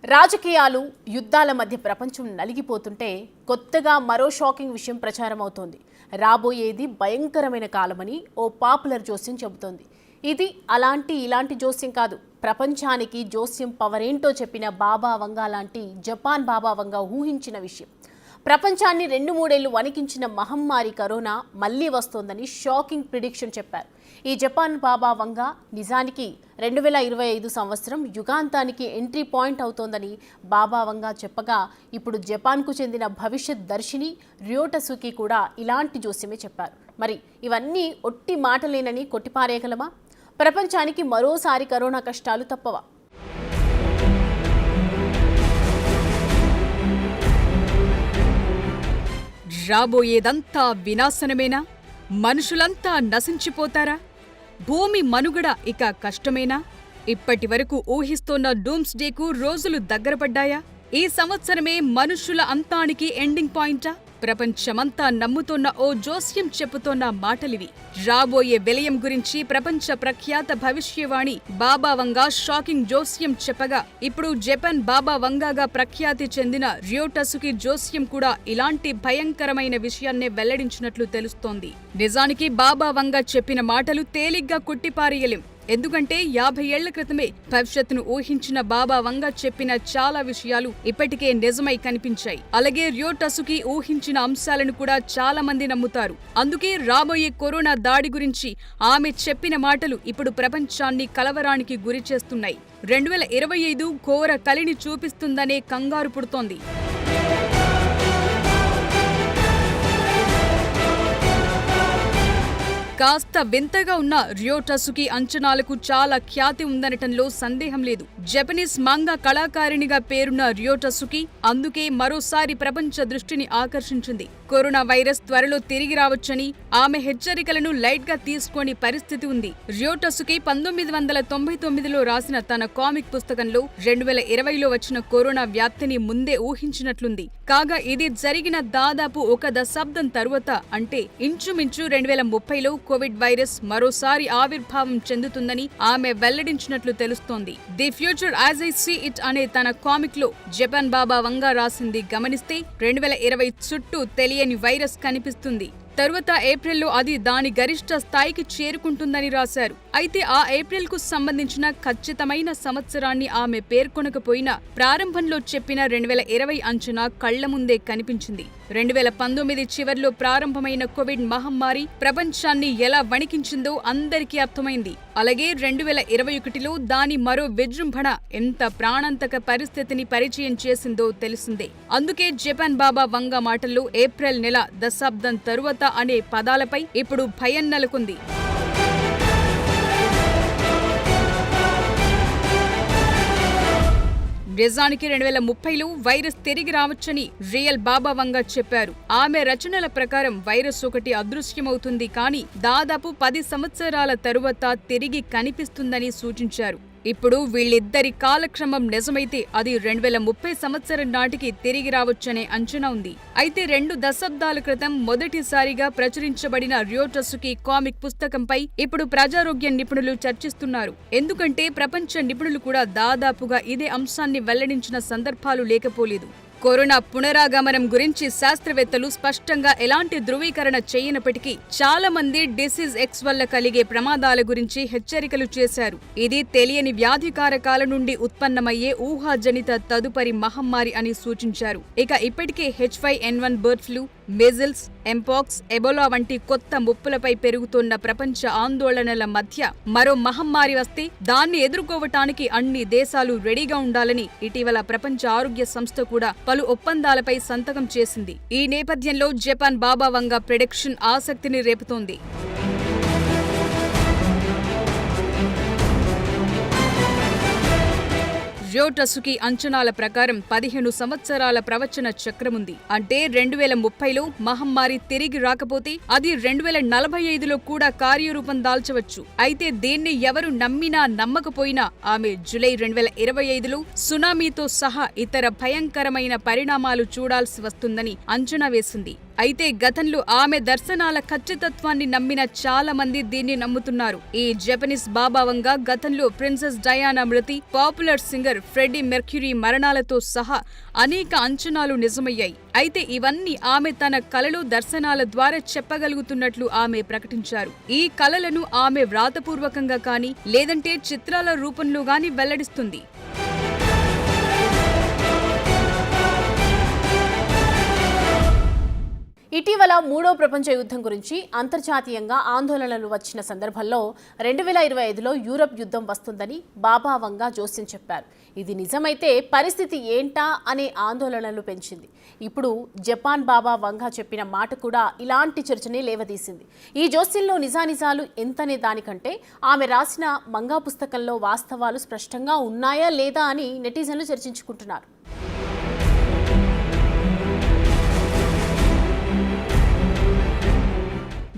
రాజకీయాలు యుద్ధాల మధ్య ప్రపంచం నలిగిపోతుంటే కొత్తగా మరో షాకింగ్ విషయం ప్రచారం అవుతోంది. రాబోయేది భయంకరమైన కాలమని ఓ పాపులర్ జోస్యం చెబుతోంది. ఇది ఇలాంటి జోస్యం కాదు. ప్రపంచానికి జోస్యం పవర్ ఏంటో చెప్పిన బాబా వంగా లాంటి జపాన్ బాబా వంగా ఊహించిన విషయం. ప్రపంచాన్ని 2-3 ఏళ్లు వణికించిన మహమ్మారి కరోనా మళ్లీ వస్తోందని షాకింగ్ ప్రిడిక్షన్ చెప్పారు. ఈ జపాన్ బాబా వంగా నిజానికి 2025 సంవత్సరం యుగాంతానికి ఎంట్రీ పాయింట్ అవుతోందని బాబా వంగా చెప్పగా, ఇప్పుడు జపాన్కు చెందిన భవిష్యత్ దర్శిని ర్యోటసుకి కూడా ఇలాంటి జోస్యమే చెప్పారు. మరి ఇవన్నీ ఒట్టి మాటలేనని కొట్టిపారేయగలమా? ప్రపంచానికి మరోసారి కరోనా కష్టాలు తప్పవా? రాబోయేదంతా వినాశనమేనా? మనుషులంతా నశించిపోతారా? భూమి మనుగడ ఇక కష్టమేనా? ఇప్పటి వరకు ఊహిస్తోన్న డూమ్స్ డేకు రోజులు దగ్గరపడ్డాయా? ఈ సంవత్సరమే మనుషుల అంతానికి ఎండింగ్ పాయింటా? ప్రపంచమంతా నమ్ముతోన్న ఓ జోస్యం చెప్పుతోన్న మాటలివి. రాబోయే విలయం గురించి ప్రపంచ ప్రఖ్యాత భవిష్యవాణి బాబా వంగా షాకింగ్ జోస్యం చెప్పగా, ఇప్పుడు జపాన్ బాబా వంగాగా ప్రఖ్యాతి చెందిన ర్యోటసుకి జోస్యం కూడా ఇలాంటి భయంకరమైన విషయాన్నే వెల్లడించినట్లు తెలుస్తోంది. నిజానికి బాబా వంగా చెప్పిన మాటలు తేలిగ్గా కొట్టిపారేయలేం. ఎందుకంటే 50 ఏళ్ల క్రితమే భవిష్యత్తును ఊహించిన బాబా వంగా చెప్పిన చాలా విషయాలు ఇప్పటికే నిజమై కనిపించాయి. అలాగే ర్యోటసుకి ఊహించిన అంశాలను కూడా చాలా మంది నమ్ముతారు. అందుకే రాబోయే కరోనా దాడి గురించి ఆమె చెప్పిన మాటలు ఇప్పుడు ప్రపంచాన్ని కలవరానికి గురి చేస్తున్నాయి. 2025 ఘోర కలిని చూపిస్తుందనే కంగారు పుడుతోంది. కాస్త వింతగా ఉన్న ర్యోటసుకి అంచనాలకు చాలా ఖ్యాతి ఉందనటంలో సందేహం లేదు. జపనీస్ మాంగా కళాకారిణిగా పేరున్న ర్యోటసుకి అందుకే మరోసారి ప్రపంచ దృష్టిని ఆకర్షించింది. కరోనా వైరస్ త్వరలో తిరిగి రావచ్చని ఆమె హెచ్చరికలను లైట్ గా తీసుకొని పరిస్థితి ఉంది. ర్యోటసుకి 1999లో రాసిన తన కామిక్ పుస్తకంలో 2020లో వచ్చిన కరోనా వ్యాప్తిని ముందే ఊహించినట్లుంది. కాగా ఇది జరిగిన దాదాపు ఒక దశాబ్దం తరువాత, అంటే ఇంచుమించు 2030లో కోవిడ్ వైరస్ మరోసారి ఆవిర్భావం చెందుతుందని ఆమె వెల్లడించినట్లు తెలుస్తోంది. The future as I see it అనే తన కామిక్ లో జపాన్ బాబా వంగా రాసింది గమనిస్తే 2020 చుట్టూ తెలియని వైరస్ కనిపిస్తుంది. తరువాత ఏప్రిల్లో అది దాని గరిష్ట స్థాయికి చేరుకుంటుందని రాశారు. అయితే ఆ ఏప్రిల్కు సంబంధించిన ఖచ్చితమైన సంవత్సరాన్ని ఆమె పేర్కొనకపోయినా ప్రారంభంలో చెప్పిన 2020 అంచనా కళ్ల ముందే కనిపించింది. 2019 చివర్లో ప్రారంభమైన కోవిడ్ మహమ్మారి ప్రపంచాన్ని ఎలా వణికించిందో అందరికీ అర్థమైంది. అలాగే 2021లో దాని మరో విజృంభణ ఎంత ప్రాణాంతక పరిస్థితిని పరిచయం చేసిందో తెలిసిందే. అందుకే జపాన్ బాబా వంగా మాటల్లో ఏప్రిల్ నెల దశాబ్దం తరువాత అనే పదాలపై ఇప్పుడు భయం నెలకొంది. నిజానికి 2030లో వైరస్ తిరిగి రావచ్చని రియల్ బాబా వంగా చెప్పారు. ఆమె రచనల ప్రకారం వైరస్ ఒకటి అదృశ్యమవుతుంది, కానీ దాదాపు 10 సంవత్సరాల తరువాత తిరిగి కనిపిస్తుందని సూచించారు. ఇప్పుడు వీళ్ళిద్దరి కాలక్రమం నిజమైతే అది 2030 సంవత్సరం నాటికి తిరిగి రావచ్చనే అంచనా ఉంది. అయితే 2 దశాబ్దాల క్రితం మొదటిసారిగా ప్రచురించబడిన ర్యోటసుకి కామిక్ పుస్తకంపై ఇప్పుడు ప్రజారోగ్య నిపుణులు చర్చిస్తున్నారు. ఎందుకంటే ప్రపంచ నిపుణులు కూడా దాదాపుగా ఇదే అంశాన్ని వెల్లడించిన సందర్భాలు లేకపోలేదు. కరోనా పునరాగమనం గురించి శాస్త్రవేత్తలు స్పష్టంగా ఎలాంటి ధృవీకరణ చేయనప్పటికీ చాలా మంది డిసీజ్ X వల్ల కలిగే ప్రమాదాల గురించి హెచ్చరికలు చేశారు. ఇది తెలియని వ్యాధికారకాల నుండి ఉత్పన్నమయ్యే ఊహాజనిత తదుపరి మహమ్మారి అని సూచించారు. ఇక ఇప్పటికే H5N1 bird flu, measles, mpox, Ebola వంటి కొత్త ముప్పులపై పెరుగుతున్న ప్రపంచ ఆందోళనల మధ్య మరో మహమ్మారి వస్తే దాన్ని ఎదుర్కోవటానికి అన్ని దేశాలు రెడీగా ఉండాలని ఇటీవల ప్రపంచ ఆరోగ్య సంస్థ కూడా పలు ఒప్పందాలపై సంతకం చేసింది. ఈ నేపథ్యంలో జపాన్ బాబా వంగా ప్రిడిక్షన్ ఆసక్తిని రేపుతోంది. ర్యోటసుకి అంచనాల ప్రకారం 15 సంవత్సరాల ప్రవచన చక్రముంది. అంటే 2030లో మహమ్మారి తిరిగి రాకపోతే అది 2045లో కూడా కార్యరూపం దాల్చవచ్చు. అయితే దీన్ని ఎవరు నమ్మినా నమ్మకపోయినా ఆమె జూలై 2025లో సునామీతో సహా ఇతర భయంకరమైన పరిణామాలు చూడాల్సి వస్తుందని అంచనా వేసింది. అయితే గతంలో ఆమె దర్శనాల ఖచ్చితత్వాన్ని నమ్మిన చాలా మంది దీన్ని నమ్ముతున్నారు. ఈ జపనీస్ బాబా వంగా గతంలో ప్రిన్సెస్ డయానా మృతి, పాపులర్ సింగర్ ఫ్రెడ్డీ మెర్క్యూరీ మరణాలతో సహా అనేక అంచనాలు నిజమయ్యాయి. అయితే ఇవన్నీ ఆమె తన కలలో దర్శనాల ద్వారా చెప్పగలుగుతున్నట్లు ఆమె ప్రకటించారు. ఈ కలలను ఆమె వ్రాతపూర్వకంగా కానీ లేదంటే చిత్రాల రూపంలో గాని వెల్లడిస్తుంది. ఇటీవల మూడో ప్రపంచ యుద్ధం గురించి అంతర్జాతీయంగా ఆందోళనలు వచ్చిన సందర్భంలో 2025లో యూరప్ యుద్ధం వస్తుందని బాబా వంగా జోస్యం చెప్పారు. ఇది నిజమైతే పరిస్థితి ఏంటా అనే ఆందోళనలు పెంచింది. ఇప్పుడు జపాన్ బాబా వంగా చెప్పిన మాట కూడా ఇలాంటి చర్చనే లేవదీసింది. ఈ జోస్యంలో నిజానిజాలు ఎంతనే దానికంటే ఆమె రాసిన మంగా పుస్తకంలో వాస్తవాలు స్పష్టంగా ఉన్నాయా లేదా అని నెటిజన్లు చర్చించుకుంటున్నారు.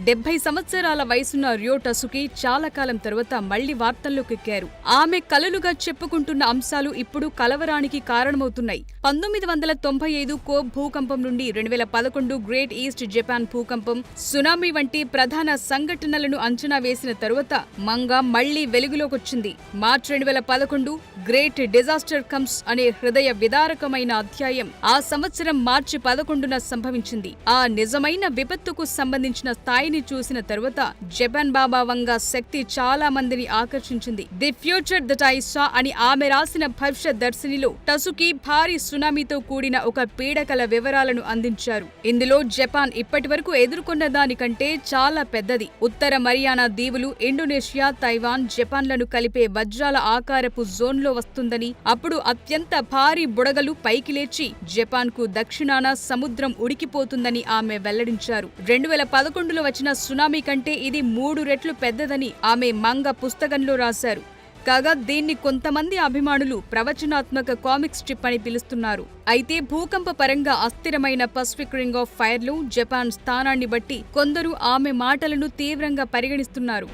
70 సంవత్సరాల వయసున్న రియో టసుకి చాలా కాలం తర్వాత మళ్లీ వార్తల్లోకెక్కారు. ఆమె కలలుగా చెప్పుకుంటున్న అంశాలు ఇప్పుడు కలవరానికి కారణమవుతున్నాయి. 1995 కోబ్ భూకంపం నుండి 2011 గ్రేట్ ఈస్ట్ జపాన్ భూకంపం, సునామీ వంటి ప్రధాన సంఘటనలను అంచనా వేసిన తరువాత మంగా మళ్లీ వెలుగులోకొచ్చింది. మార్చి 2011 గ్రేట్ డిజాస్టర్ కమ్స్ అనే హృదయ విదారకమైన అధ్యాయం ఆ సంవత్సరం మార్చి 11న సంభవించింది. ఆ నిజమైన విపత్తుకు సంబంధించిన స్థాయిని చూసిన తరువాత జపాన్ బాబా వంగా శక్తి చాలా మందిని ఆకర్షించింది. The future that I saw అని ఆమె రాసిన భవిష్యత్ దర్శినిలో టసుకి భారీ సునామీతో కూడిన ఒక పీడకల వివరాలను అందించారు. ఇందులో జపాన్ ఇప్పటి వరకు ఎదుర్కొన్న దానికంటే చాలా పెద్దది. ఉత్తర మరియానా దీవులు, ఇండోనేషియా, తైవాన్, జపాన్లను కలిపే వజ్రాల ఆకారపు జోన్లో వస్తుందని, అప్పుడు అత్యంత భారీ బుడగలు పైకి లేచి జపాన్ కు దక్షిణాన సముద్రం ఉడికిపోతుందని ఆమె వెల్లడించారు. 2011లో వచ్చిన సునామీ కంటే ఇది 3 రెట్లు పెద్దదని ఆమె మంగా పుస్తకంలో రాశారు. కాగా దీన్ని కొంతమంది అభిమానులు ప్రవచనాత్మక కామిక్ స్ట్రిప్ అని పిలుస్తున్నారు. అయితే భూకంప పరంగా అస్థిరమైన పసిఫిక్ రింగ్ ఆఫ్ ఫైర్లో జపాన్ స్థానాన్ని బట్టి కొందరు ఆమె మాటలను తీవ్రంగా పరిగణిస్తున్నారు.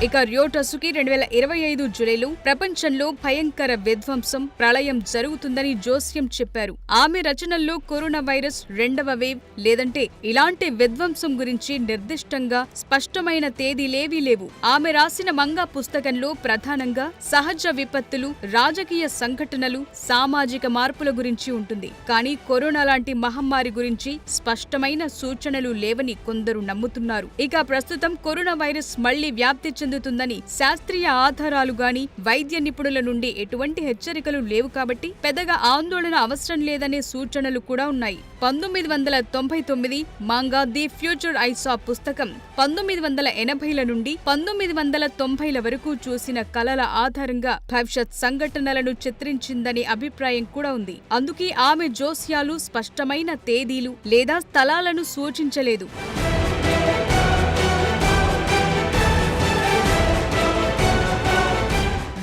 ఇక రియో టసుకి 2025 జూలైలో ప్రపంచంలో భయంకర విధ్వంసం, ప్రళయం జరుగుతుందని జోస్యం చెప్పారు. ఆమె రచనల్లో కరోనా వైరస్ 2వ వేవ్ లేదంటే ఇలాంటి విధ్వంసం గురించి నిర్దిష్టంగా స్పష్టమైన తేదీలేవీ లేవు. ఆమె రాసిన మంగా పుస్తకంలో ప్రధానంగా సహజ విపత్తులు, రాజకీయ సంఘటనలు, సామాజిక మార్పుల గురించి ఉంటుంది. కానీ కరోనా లాంటి మహమ్మారి గురించి స్పష్టమైన సూచనలు లేవని కొందరు నమ్ముతున్నారు. ఇక ప్రస్తుతం కరోనా వైరస్ మళ్లీ వ్యాప్తి చెందుతుందని శాస్త్రీయ ఆధారాలు గాని వైద్య నిపుణుల నుండి ఎటువంటి హెచ్చరికలు లేవు కాబట్టి పెద్దగా ఆందోళన అవసరం లేదనే సూచనలు కూడా ఉన్నాయి. 1999 Manga the future I saw పుస్తకం 1980ల నుండి 1990ల వరకు చూసిన కలల ఆధారంగా భవిష్యత్ సంఘటనలను చిత్రించిందనే అభిప్రాయం కూడా ఉంది. అందుకే ఆమె జోస్యాలు స్పష్టమైన తేదీలు లేదా స్థలాలను సూచించలేదు.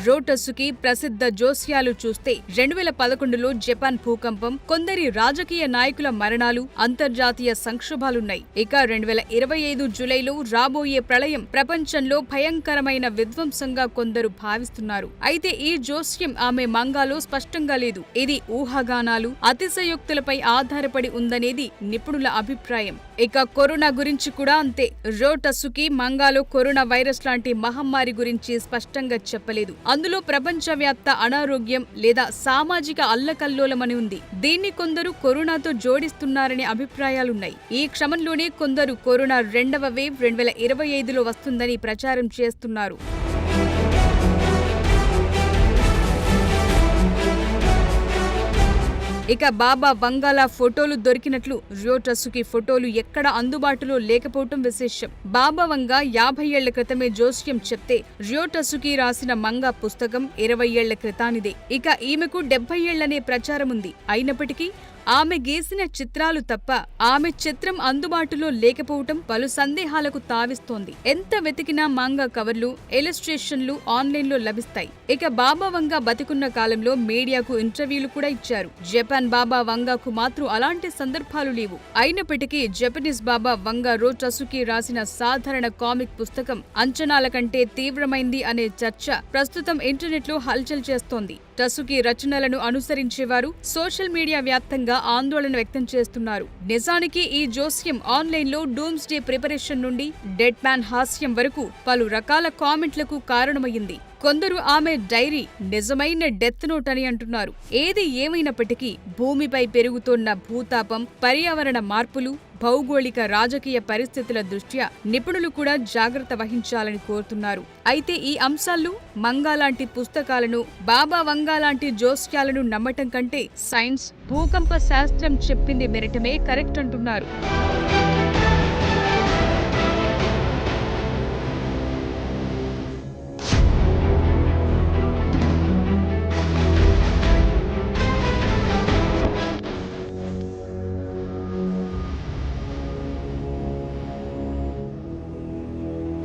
రియో టసుకి ప్రసిద్ధ జోస్యాలు చూస్తే 2011లో జపాన్ భూకంపం, కొందరి రాజకీయ నాయకుల మరణాలు, అంతర్జాతీయ సంక్షోభాలున్నాయి. ఇక 2025 జూలైలో రాబోయే ప్రళయం ప్రపంచంలో భయంకరమైన విధ్వంసంగా కొందరు భావిస్తున్నారు. అయితే ఈ జోస్యం ఆమె మంగాలో స్పష్టంగా లేదు. ఇది ఊహాగానాలు, అతిశయోక్తులపై ఆధారపడి ఉందనేది నిపుణుల అభిప్రాయం. ఇక కరోనా గురించి కూడా అంతే. రియో టసుకి మంగాలో కరోనా వైరస్ లాంటి మహమ్మారి గురించి స్పష్టంగా చెప్పలేదు. అందులో ప్రపంచవ్యాప్త అనారోగ్యం లేదా సామాజిక అల్లకల్లోలమని ఉంది. దీన్ని కొందరు కరోనాతో జోడిస్తున్నారనే అభిప్రాయాలున్నాయి. ఈ క్రమంలోనే కొందరు కరోనా 2వ వేవ్ 2025లో వస్తుందని ప్రచారం చేస్తున్నారు. ఇక బాబా వంగాల ఫోటోలు దొరికినట్లు రియో టసుకి ఫోటోలు ఎక్కడ అందుబాటులో లేకపోవటం విశేషం. బాబా వంగా 50 ఏళ్ల క్రితమే జోస్యం చెప్తే రియో టసుకి రాసిన మంగా పుస్తకం 20 ఏళ్ల క్రితానిదే. ఇక ఈమెకు 70 ఏళ్లనే ప్రచారం ఉంది. అయినప్పటికీ ఆమె గీసిన చిత్రాలు తప్ప ఆమె చిత్రం అందుబాటులో లేకపోవటం పలు సందేహాలకు తావిస్తోంది. ఎంత వెతికినా మంగా కవర్లు, ఇలస్ట్రేషన్లు ఆన్లైన్లో లభిస్తాయి. ఇక బాబా వంగా బతికున్న కాలంలో మీడియాకు ఇంటర్వ్యూలు కూడా ఇచ్చారు. జపాన్ బాబా వంగాకు మాత్రం అలాంటి సందర్భాలు లేవు. అయినప్పటికీ జపనీస్ బాబా వంగా రియో టసుకి రాసిన సాధారణ కామిక్ పుస్తకం అంచనాల కంటే తీవ్రమైంది అనే చర్చ ప్రస్తుతం ఇంటర్నెట్లో హల్చల్ చేస్తోంది. టసుకి రచనలను అనుసరించేవారు సోషల్ మీడియా వ్యాప్తంగా ఆందోళన వ్యక్తం చేస్తున్నారు. నిజానికి ఈ జోస్యం ఆన్లైన్లో డూమ్స్డే ప్రిపరేషన్ నుండి డెడ్ మ్యాన్ హాస్యం వరకు పలు రకాల కామెంట్లకు కారణమయ్యింది. కొందరు ఆమె డైరీ నిజమైన డెత్ నోట్ అని అంటున్నారు. ఏది ఏమైనప్పటికీ భూమిపై పెరుగుతోన్న భూతాపం, పర్యావరణ మార్పులు, భౌగోళిక రాజకీయ పరిస్థితుల దృష్ట్యా నిపుణులు కూడా జాగ్రత్త వహించాలని కోరుతున్నారు. అయితే ఈ అంశాల్లో మంగా లాంటి పుస్తకాలను, బాబా వంగా లాంటి జోస్యాలను నమ్మటం కంటే సైన్స్, భూకంప శాస్త్రం చెప్పింది వినటమే కరెక్ట్ అంటున్నారు.